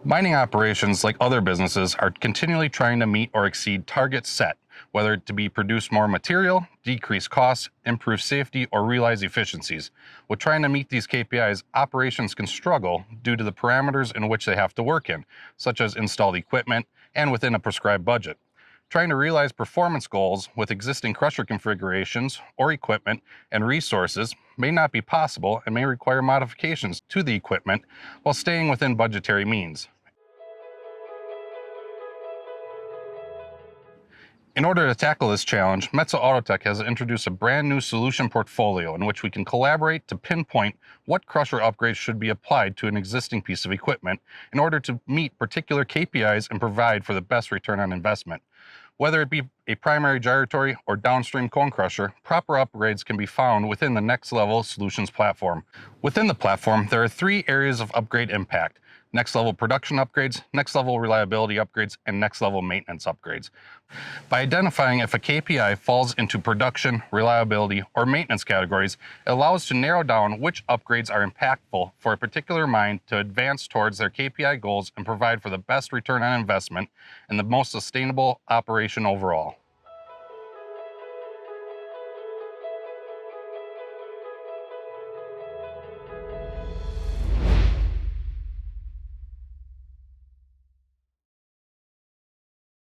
Mining operations, like other businesses, are continually trying to meet or exceed targets set, whether it to be produce more material, decrease costs, improve safety, or realize efficiencies. With trying to meet these KPIs, operations can struggle due to the parameters in which they have to work in, such as installed equipment and within a prescribed budget. Trying to realize performance goals with existing crusher configurations or equipment and resources may not be possible and may require modifications to the equipment while staying within budgetary means. In order to tackle this challenge, Metso Autotech has introduced a brand new solution portfolio in which we can collaborate to pinpoint what crusher upgrades should be applied to an existing piece of equipment in order to meet particular KPIs and provide for the best return on investment. Whether it be a primary gyratory or downstream cone crusher, proper upgrades can be found within the Next Level Solutions platform. Within the platform, there are 3 areas of upgrade impact: next level production upgrades, next level reliability upgrades, and next level maintenance upgrades. By identifying if a KPI falls into production, reliability, or maintenance categories, it allows us to narrow down which upgrades are impactful for a particular mine to advance towards their KPI goals and provide for the best return on investment and the most sustainable operation overall.